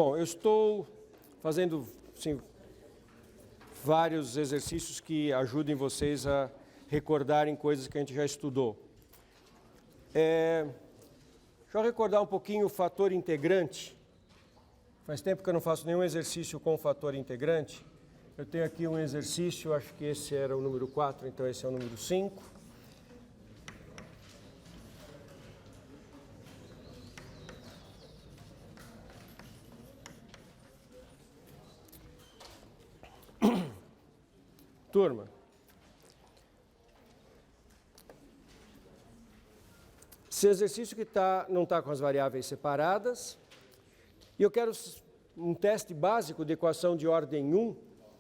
Bom, eu estou fazendo assim, vários exercícios que ajudem vocês a recordarem coisas que a gente já estudou. Deixa eu recordar um pouquinho o fator integrante. Faz tempo que eu não faço nenhum exercício com o fator integrante. Eu tenho aqui um exercício, acho que esse era o número 4, então esse é o número 5. Turma, esse exercício que não está com as variáveis separadas, e eu quero um teste básico de equação de ordem 1,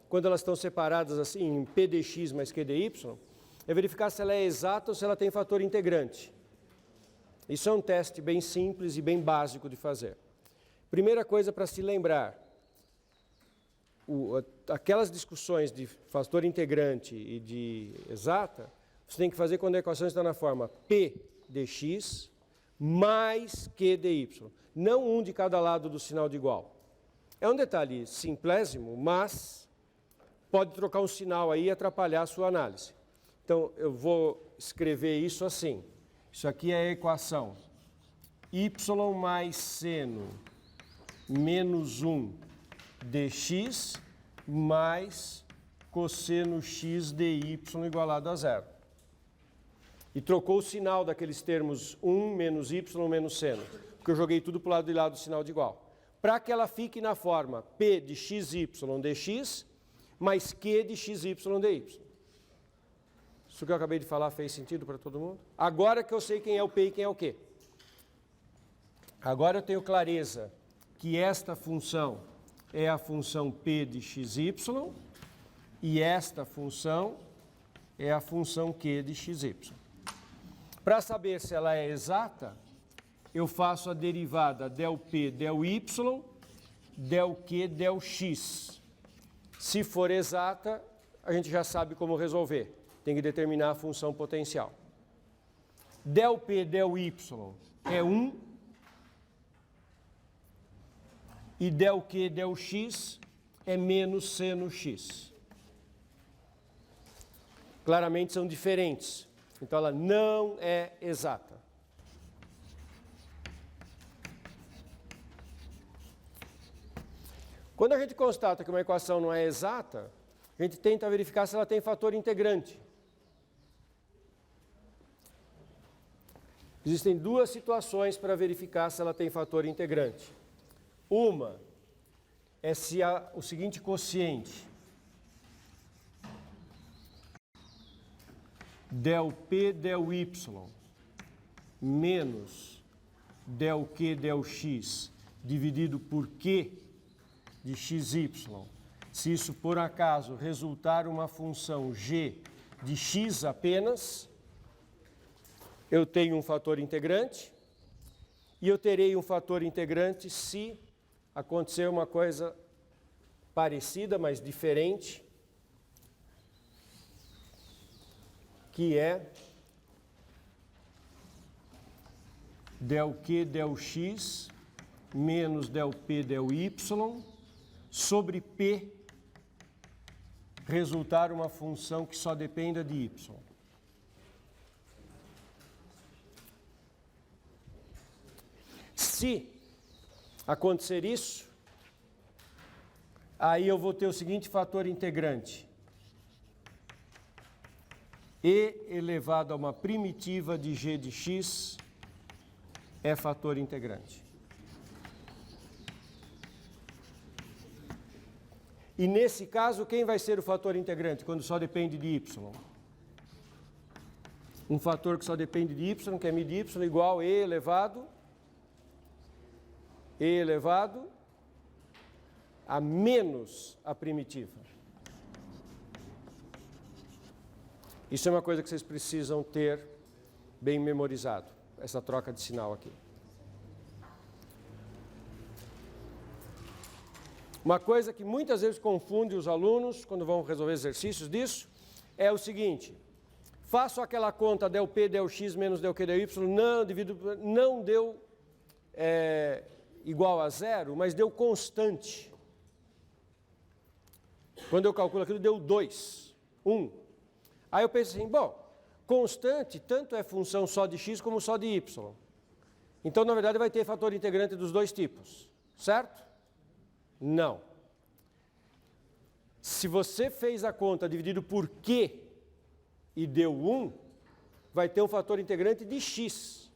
quando elas estão separadas assim em p dx mais q dy, é verificar se ela é exata ou se ela tem fator integrante. Isso é um teste bem simples e bem básico de fazer. Primeira coisa para se lembrar, aquelas discussões de fator integrante e de exata, você tem que fazer quando a equação está na forma p dx mais q dy, não um de cada lado do sinal de igual. É um detalhe simplésimo, mas pode trocar um sinal aí e atrapalhar a sua análise. Então, eu vou escrever isso assim. Isso aqui é a equação y mais seno menos 1 dx mais cosseno x dy igualado a zero. E trocou o sinal daqueles termos 1 menos y menos seno, porque eu joguei tudo para o lado de lá do sinal de igual. Para que ela fique na forma p de xy dx mais q de xy dy. Isso que eu acabei de falar fez sentido para todo mundo? Agora que eu sei quem é o p e quem é o q. Agora eu tenho clareza que esta função é a função p de xy e esta função é a função q de xy. Para saber se ela é exata, eu faço a derivada del p del y, del q del x. Se for exata, a gente já sabe como resolver. Tem que determinar a função potencial. Del p del y é 1 e del q del x é menos seno x. Claramente são diferentes, então ela não é exata. Quando a gente constata que uma equação não é exata, a gente tenta verificar se ela tem fator integrante. Existem duas situações para verificar se ela tem fator integrante. Uma é se há o seguinte quociente, del p del y menos del q del x dividido por q de xy, se isso por acaso resultar uma função g de x apenas, eu tenho um fator integrante, e eu terei um fator integrante se acontecer uma coisa parecida, mas diferente, que é del q del x menos del p del y sobre p resultar uma função que só dependa de y. Se acontecer isso, aí eu vou ter o seguinte fator integrante. E elevado a uma primitiva de g de x é fator integrante. E nesse caso, quem vai ser o fator integrante quando só depende de y? Um fator que só depende de y, que é μ de y, igual a e elevado a menos a primitiva. Isso é uma coisa que vocês precisam ter bem memorizado, essa troca de sinal aqui. Uma coisa que muitas vezes confunde os alunos quando vão resolver exercícios disso é o seguinte: faço aquela conta del p del x menos del q del y, não deu igual a zero, mas deu constante. Quando eu calculo aquilo, deu 2, 1. Aí eu penso assim, bom, constante tanto é função só de x como só de y. Então, na verdade, vai ter fator integrante dos dois tipos, certo? Não. Se você fez a conta dividido por q e deu 1, vai ter um fator integrante de x.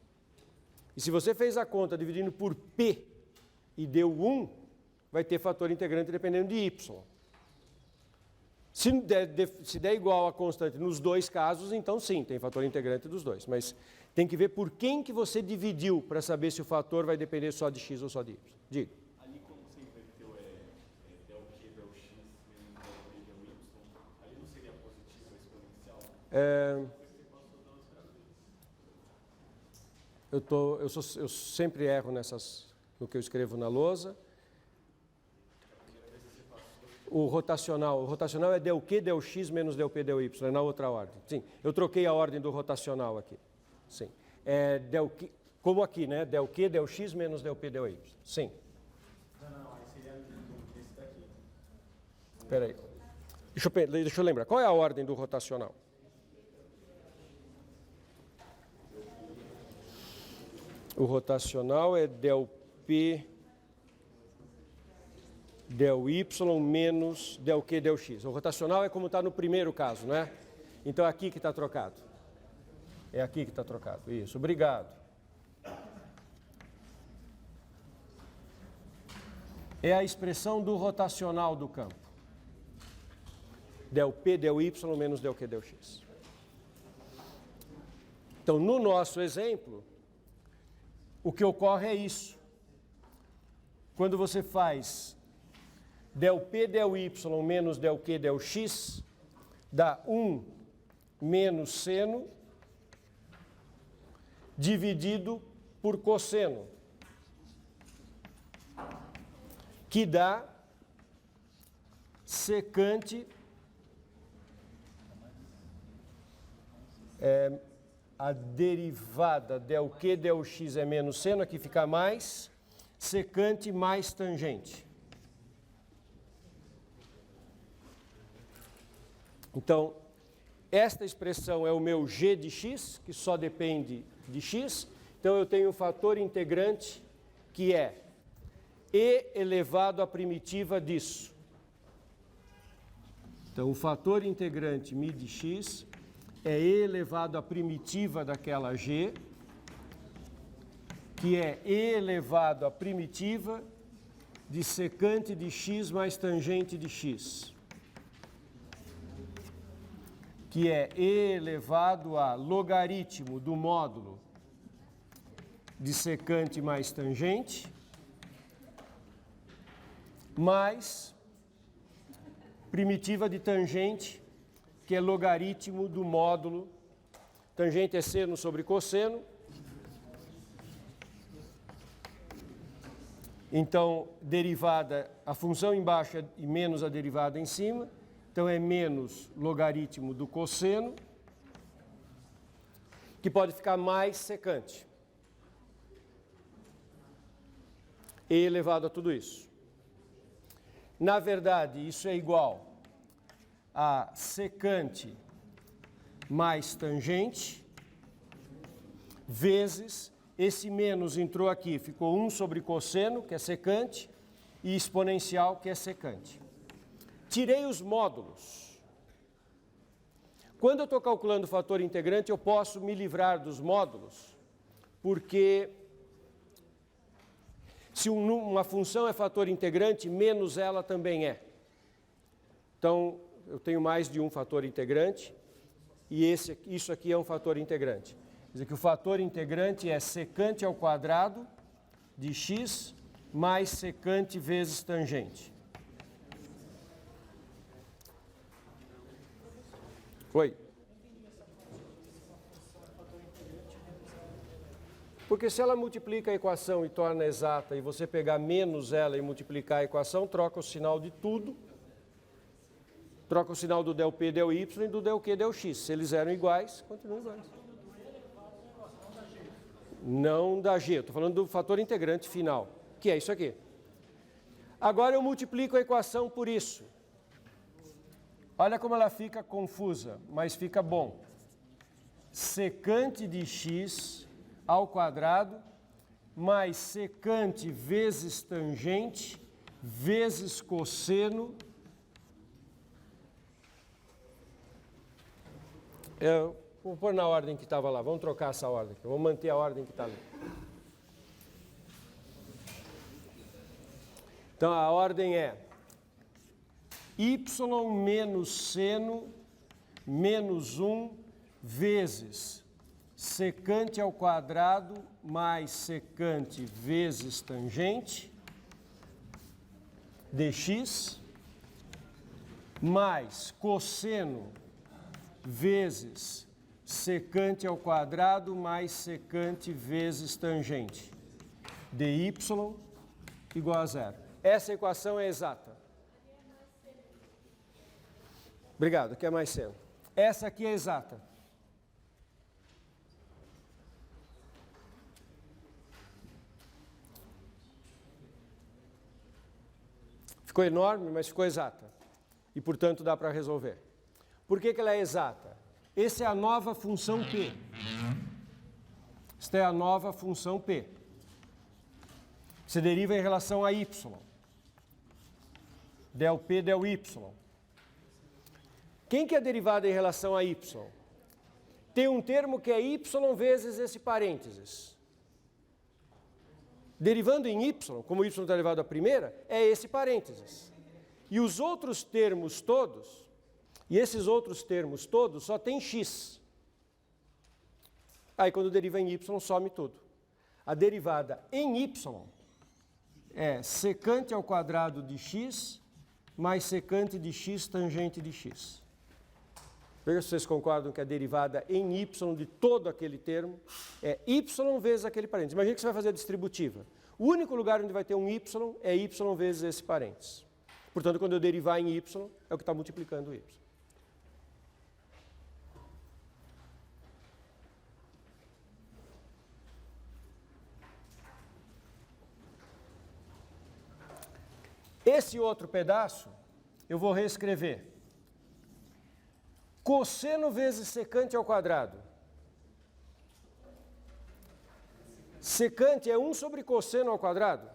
E se você fez a conta dividindo por p e deu 1, vai ter fator integrante dependendo de y. Se der igual a constante nos dois casos, então sim, tem fator integrante dos dois. Mas tem que ver por quem que você dividiu para saber se o fator vai depender só de x ou só de y. Diga. Ali como você inverteu del q, del x, menos del p, del y, ali não seria positivo a exponencial? Eu sempre erro no que eu escrevo na lousa. O rotacional é del q, del x menos del p, del y, é na outra ordem. Sim, eu troquei a ordem do rotacional aqui. Sim, é del q, como aqui, né? Del q, del x menos del p, del y. Sim. Não, aí seria esse daqui. Espera aí. Deixa eu lembrar. Qual é a ordem do rotacional? O rotacional é del P, del Y menos del Q, del X. O rotacional é como está no primeiro caso, não é? Então é aqui que está trocado. É aqui que está trocado. Isso, obrigado. É a expressão do rotacional do campo. Del P, del Y menos del Q, del X. Então, no nosso exemplo, o que ocorre é isso. Quando você faz del P, del Y menos del Q, del X, dá 1 menos seno dividido por cosseno, que dá secante, a derivada del Q, del X é menos seno, aqui fica mais, secante mais tangente. Então, esta expressão é o meu g de x, que só depende de x. Então, eu tenho um fator integrante que é e elevado à primitiva disso. Então, o fator integrante mi de x é e elevado à primitiva daquela g, que é e elevado à primitiva de secante de x mais tangente de x, que é e elevado a logaritmo do módulo de secante mais tangente, mais primitiva de tangente, que é logaritmo do módulo, tangente é seno sobre cosseno. Então, derivada, a função embaixo e menos a derivada em cima, então é menos logaritmo do cosseno, que pode ficar mais secante. E elevado a tudo isso. Na verdade, isso é igual a secante mais tangente, vezes, esse menos entrou aqui, ficou 1 sobre cosseno, que é secante, e exponencial, que é secante. Tirei os módulos. Quando eu estou calculando o fator integrante, eu posso me livrar dos módulos, porque se uma função é fator integrante, menos ela também é. Então, eu tenho mais de um fator integrante, e isso aqui é um fator integrante. Quer dizer que o fator integrante é secante ao quadrado de x mais secante vezes tangente. Oi? Porque se ela multiplica a equação e torna exata, e você pegar menos ela e multiplicar a equação, troca o sinal de tudo, troca o sinal do del P, del Y e do del Q, del X. Se eles eram iguais, continuam iguais. Não da G, estou falando do fator integrante final. que é isso aqui. Agora eu multiplico a equação por isso. Olha como ela fica confusa, mas fica bom. Secante de x ao quadrado mais secante vezes tangente vezes cosseno. Eu vou pôr na ordem que estava lá. Vamos trocar essa ordem aqui. Vamos manter a ordem que está ali. Então, a ordem é y menos seno menos 1 vezes secante ao quadrado mais secante vezes tangente dx mais cosseno vezes secante ao quadrado mais secante vezes tangente dy igual a zero. Essa equação é exata. Obrigado, aqui é mais seno. Essa aqui é exata. Ficou enorme, mas ficou exata. E, portanto, dá para resolver. Por que ela é exata? Essa é a nova função P. Esta é a nova função P. Se deriva em relação a y. Del P, del y. Quem que é derivada em relação a y? Tem um termo que é y vezes esse parênteses. Derivando em y, como y está derivado à primeira, é esse parênteses. E os outros termos todos, e esses outros termos todos só tem x. Aí quando deriva em y, some tudo. A derivada em y é secante ao quadrado de x mais secante de x tangente de x. Veja se vocês concordam que a derivada em y de todo aquele termo é y vezes aquele parênteses. Imagina que você vai fazer a distributiva. O único lugar onde vai ter um y é y vezes esse parênteses. Portanto, quando eu derivar em y, é o que está multiplicando o y. Esse outro pedaço, eu vou reescrever. Cosseno vezes secante ao quadrado. Secante é 1 sobre cosseno ao quadrado.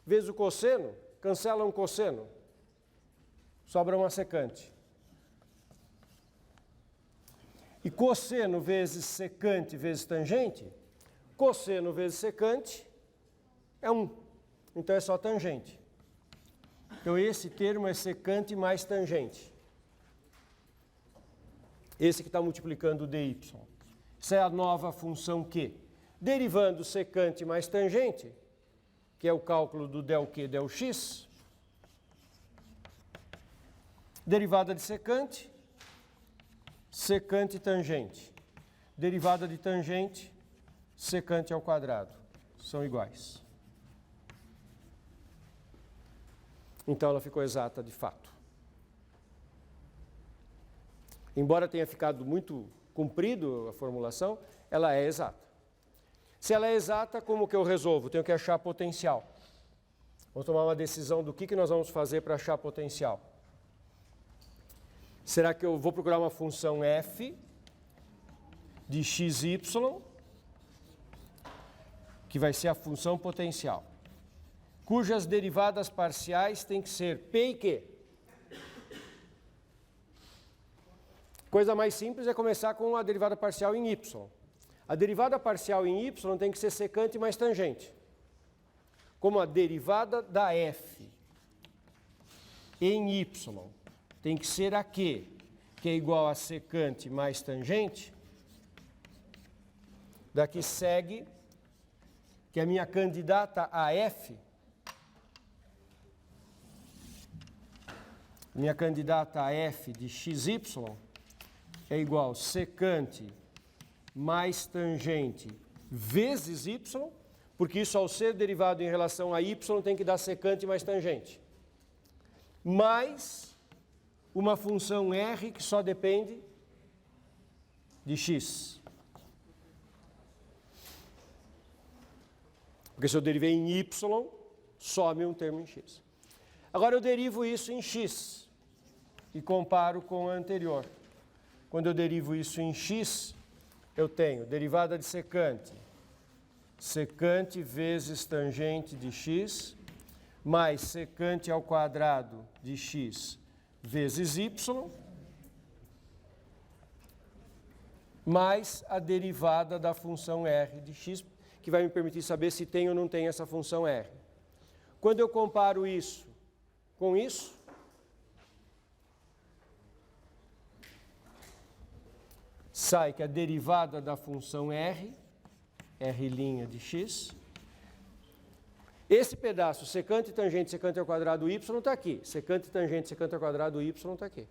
Vezes o cosseno, cancela um cosseno. Sobra uma secante. E cosseno vezes secante vezes tangente, cosseno vezes secante é 1. Então é só tangente. Então esse termo é secante mais tangente. Esse que está multiplicando o dy. Isso é a nova função Q. Derivando secante mais tangente, que é o cálculo do del Q, del x. Derivada de secante, secante e tangente. Derivada de tangente, secante ao quadrado. São iguais. Então ela ficou exata de fato. Embora tenha ficado muito comprido a formulação, ela é exata. Se ela é exata, como que eu resolvo? Tenho que achar a potencial. Vamos tomar uma decisão do que nós vamos fazer para achar a potencial. Será que eu vou procurar uma função f de xy, que vai ser a função potencial, cujas derivadas parciais têm que ser p e q? Coisa mais simples é começar com a derivada parcial em y. A derivada parcial em y tem que ser secante mais tangente. Como a derivada da f em y tem que ser a q, que é igual a secante mais tangente, daqui segue que a minha candidata a f, minha candidata a f de xy é igual secante mais tangente vezes y, porque isso ao ser derivado em relação a y tem que dar secante mais tangente, mais uma função r que só depende de x. Porque se eu derivei em y, some um termo em x. Agora eu derivo isso em x e comparo com o anterior. Quando eu derivo isso em x, eu tenho derivada de secante, secante vezes tangente de x, mais secante ao quadrado de x vezes y, mais a derivada da função r de x, que vai me permitir saber se tem ou não tem essa função r. Quando eu comparo isso com isso, sai que a derivada da função r, r' de x, esse pedaço, secante, tangente, secante ao quadrado, y, está aqui. Secante, tangente, secante ao quadrado, y está aqui.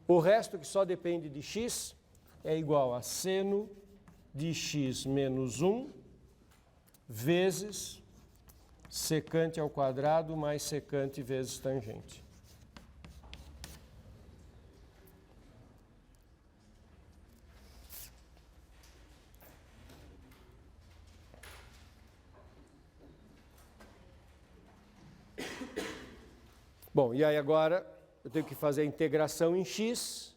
O resto, que só depende de x, é igual a seno de x menos 1 vezes secante ao quadrado mais secante vezes tangente. Bom, e aí agora eu tenho que fazer a integração em x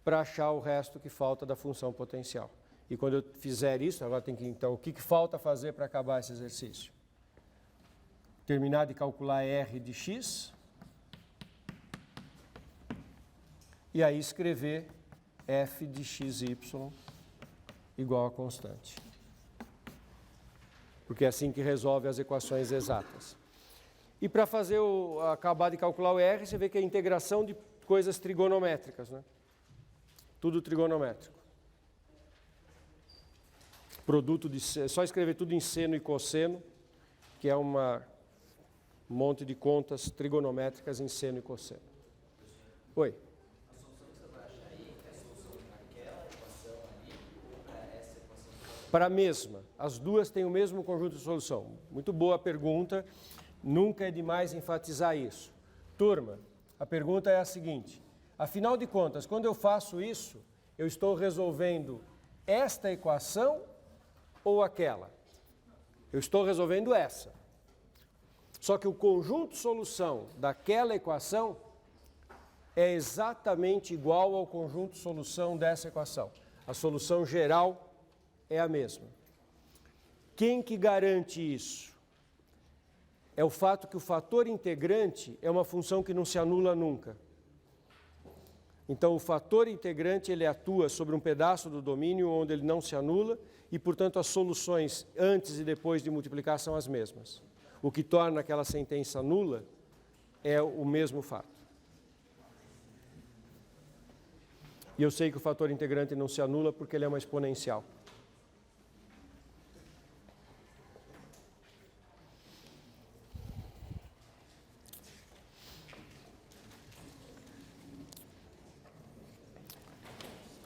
para achar o resto que falta da função potencial. E quando eu fizer isso, agora tem que, então, o que falta fazer para acabar esse exercício? Terminar de calcular r de x e aí escrever f de xy igual a constante. Porque é assim que resolve as equações exatas. E para fazer acabar de calcular o r, você vê que é a integração de coisas trigonométricas, né? Tudo trigonométrico. Produto de... É só escrever tudo em seno e cosseno, que é um monte de contas trigonométricas em seno e cosseno. Oi? A solução que você vai achar aí é a solução daquela equação ali ou para essa equação? Para a mesma. As duas têm o mesmo conjunto de solução. Muito boa pergunta. Nunca é demais enfatizar isso. Turma, a pergunta é a seguinte: afinal de contas, quando eu faço isso, eu estou resolvendo esta equação ou aquela? Eu estou resolvendo essa. Só que o conjunto de solução daquela equação é exatamente igual ao conjunto de solução dessa equação. A solução geral é a mesma. Quem que garante isso? É o fato que o fator integrante é uma função que não se anula nunca. Então, o fator integrante ele atua sobre um pedaço do domínio onde ele não se anula e, portanto, as soluções antes e depois de multiplicar são as mesmas. O que torna aquela sentença nula é o mesmo fato. E eu sei que o fator integrante não se anula porque ele é uma exponencial.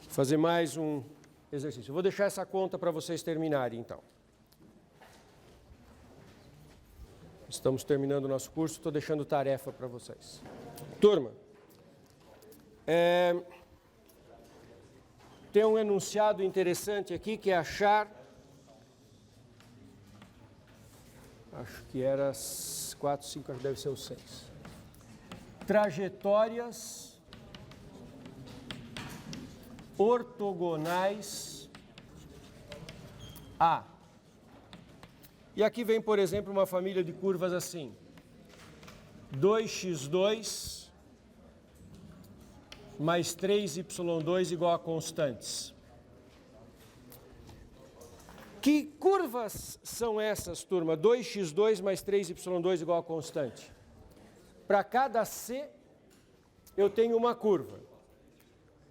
Fazer mais um exercício. Eu vou deixar essa conta para vocês terminarem, então. Estamos terminando o nosso curso, estou deixando tarefa para vocês. Turma, tem um enunciado interessante aqui, que é achar... Acho que era 4, 5, acho que deve ser o 6. Trajetórias ortogonais A. E aqui vem, por exemplo, uma família de curvas assim. 2x2 mais 3y2 igual a constantes. Que curvas são essas, turma? 2x2 mais 3y2 igual a constante. Para cada C, eu tenho uma curva.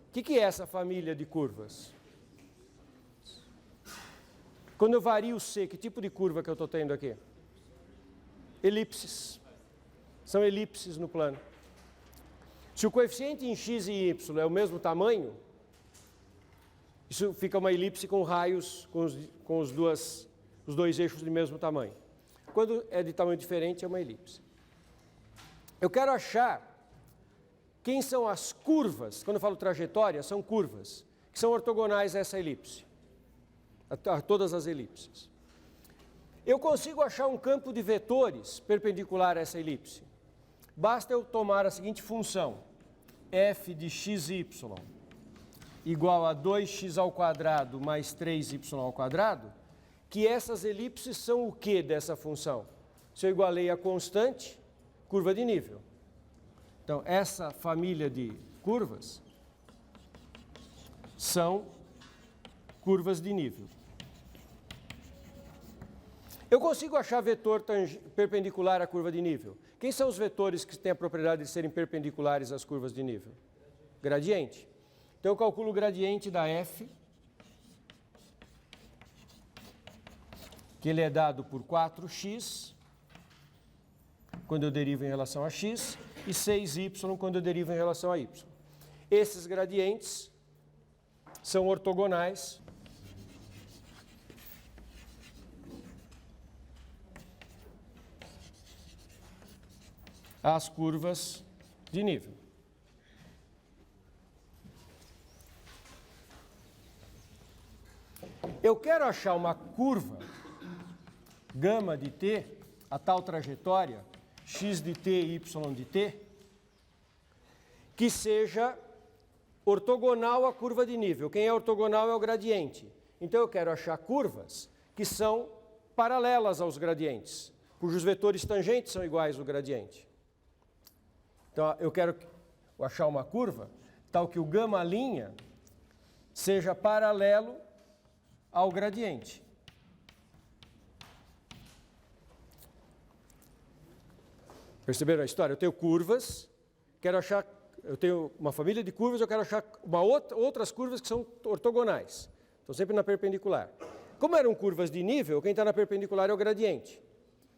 O que é essa família de curvas? Quando eu vario C, que tipo de curva que eu estou tendo aqui? Elipses. São elipses no plano. Se o coeficiente em x e y é o mesmo tamanho, isso fica uma elipse com raios, com os dois eixos de mesmo tamanho. Quando é de tamanho diferente, é uma elipse. Eu quero achar quem são as curvas, quando eu falo trajetória, são curvas, que são ortogonais a essa elipse, a todas as elipses. Eu consigo achar um campo de vetores perpendicular a essa elipse. Basta eu tomar a seguinte função, f de xy igual a 2x² mais 3y², que essas elipses são o que dessa função? Se eu igualei a constante, curva de nível. Então, essa família de curvas são curvas de nível. Eu consigo achar vetor perpendicular à curva de nível. Quem são os vetores que têm a propriedade de serem perpendiculares às curvas de nível? Gradiente. Então, eu calculo o gradiente da f, que ele é dado por 4x, quando eu derivo em relação a x, e 6y quando eu derivo em relação a y. Esses gradientes são ortogonais às curvas de nível. Eu quero achar uma curva gama de t, a tal trajetória, x de t e y de t, que seja ortogonal à curva de nível. Quem é ortogonal é o gradiente. Então eu quero achar curvas que são paralelas aos gradientes, cujos vetores tangentes são iguais ao gradiente. Então eu quero achar uma curva tal que o gama' seja paralelo ao gradiente. Perceberam a história? Eu tenho curvas, eu tenho uma família de curvas, eu quero achar outras curvas que são ortogonais. Estão sempre na perpendicular. Como eram curvas de nível, quem está na perpendicular é o gradiente.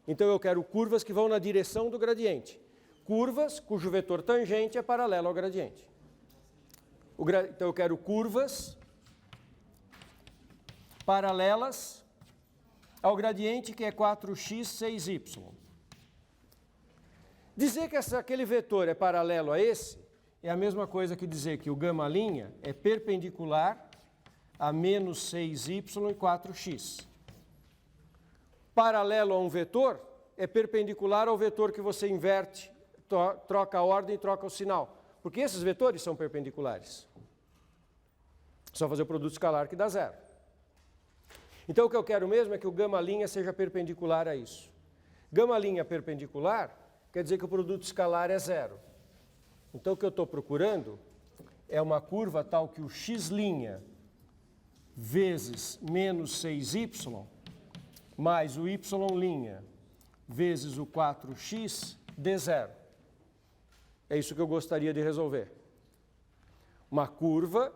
Então eu quero curvas que vão na direção do gradiente. Curvas cujo vetor tangente é paralelo ao gradiente. Então eu quero curvas paralelas ao gradiente, que é 4x, 6y. Dizer que aquele vetor é paralelo a esse é a mesma coisa que dizer que o gama' é perpendicular a menos 6y e 4x. Paralelo a um vetor é perpendicular ao vetor que você inverte, troca a ordem e troca o sinal. Porque esses vetores são perpendiculares. Só fazer o produto escalar que dá zero. Então o que eu quero mesmo é que o gama' seja perpendicular a isso. Gama' perpendicular quer dizer que o produto escalar é zero. Então o que eu estou procurando é uma curva tal que o x' vezes menos 6y mais o y' vezes o 4x dê zero. É isso que eu gostaria de resolver. Uma curva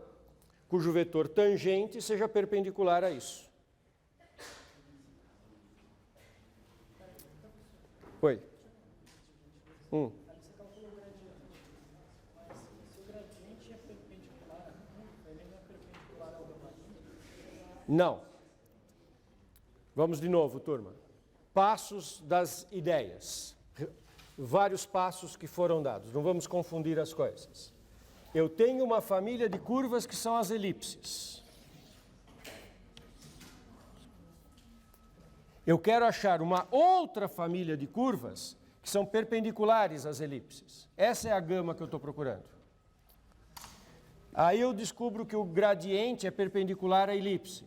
cujo vetor tangente seja perpendicular a isso. Oi. Você calcula o gradiente, mas se o gradiente é perpendicular, ele não é perpendicular ao gama'? Não. Vamos de novo, turma. Passos das ideias. Vários passos que foram dados. Não vamos confundir as coisas. Eu tenho uma família de curvas que são as elipses. Eu quero achar uma outra família de curvas que são perpendiculares às elipses. Essa é a gama que eu estou procurando. Aí eu descubro que o gradiente é perpendicular à elipse.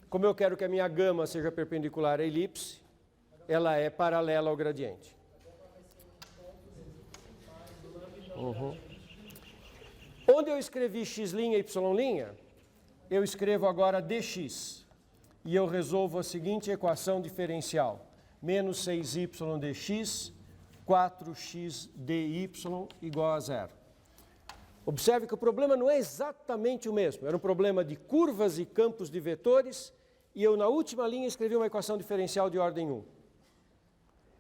Como eu quero que a minha gama seja perpendicular à elipse, ela é paralela ao gradiente. Onde eu escrevi x' e y', eu escrevo agora dx. E eu resolvo a seguinte equação diferencial. Menos 6y dx, 4x dy igual a zero. Observe que o problema não é exatamente o mesmo. Era um problema de curvas e campos de vetores, e eu na última linha escrevi uma equação diferencial de ordem 1.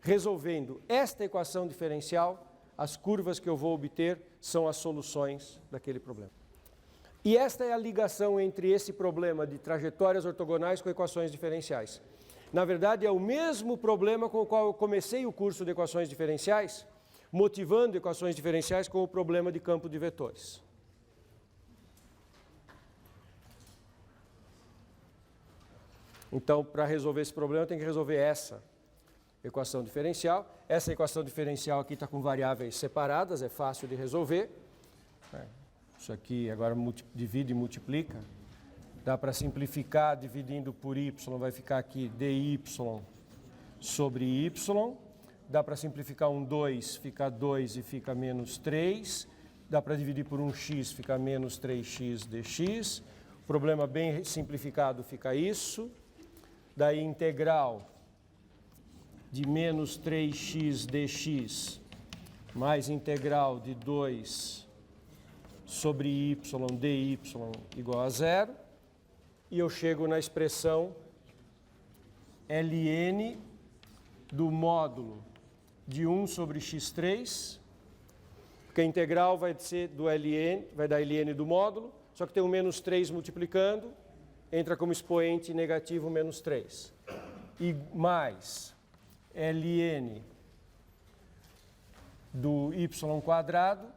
Resolvendo esta equação diferencial, as curvas que eu vou obter são as soluções daquele problema. E esta é a ligação entre esse problema de trajetórias ortogonais com equações diferenciais. Na verdade, é o mesmo problema com o qual eu comecei o curso de equações diferenciais, motivando equações diferenciais com o problema de campo de vetores. Então, para resolver esse problema, eu tenho que resolver essa equação diferencial. Essa equação diferencial aqui está com variáveis separadas, é fácil de resolver. Isso aqui agora divide e multiplica. Dá para simplificar dividindo por y, vai ficar aqui dy sobre y. Dá para simplificar um 2, fica 2 e fica menos 3. Dá para dividir por um x, fica menos 3x dx. O problema bem simplificado fica isso. Daí integral de menos 3x dx mais integral de 2 sobre y dy igual a 0. E eu chego na expressão ln do módulo de 1 sobre x3, porque a integral vai ser do ln, vai dar ln do módulo, só que tem o menos 3 multiplicando, entra como expoente negativo menos 3. E mais ln do y quadrado,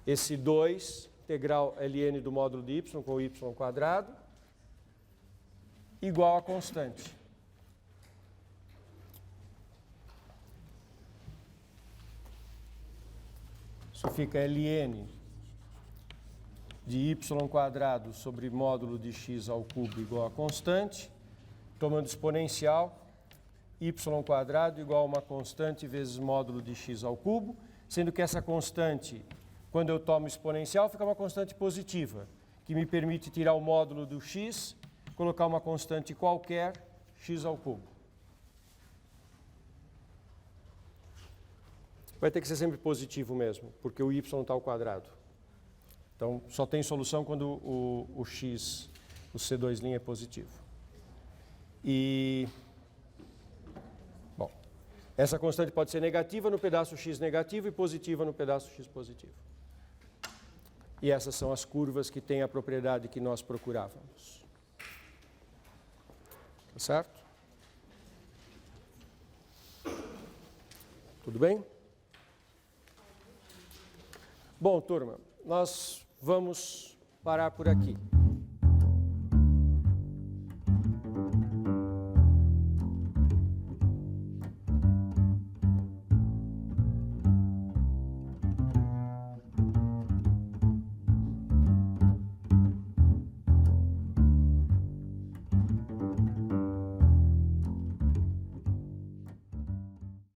esse 2, integral ln do módulo de y com y quadrado, igual a constante. Isso fica ln de y quadrado sobre módulo de x ao cubo igual a constante, tomando exponencial, y quadrado igual a uma constante vezes módulo de x ao cubo, sendo que essa constante, quando eu tomo exponencial, fica uma constante positiva, que me permite tirar o módulo do x, colocar uma constante qualquer, x ao cubo. Vai ter que ser sempre positivo mesmo, porque o y está ao quadrado. Então, só tem solução quando o x, o C2' é positivo. E, bom, essa constante pode ser negativa no pedaço x negativo e positiva no pedaço x positivo. E essas são as curvas que têm a propriedade que nós procurávamos. Tá certo? Tudo bem? Bom, turma, nós vamos parar por aqui.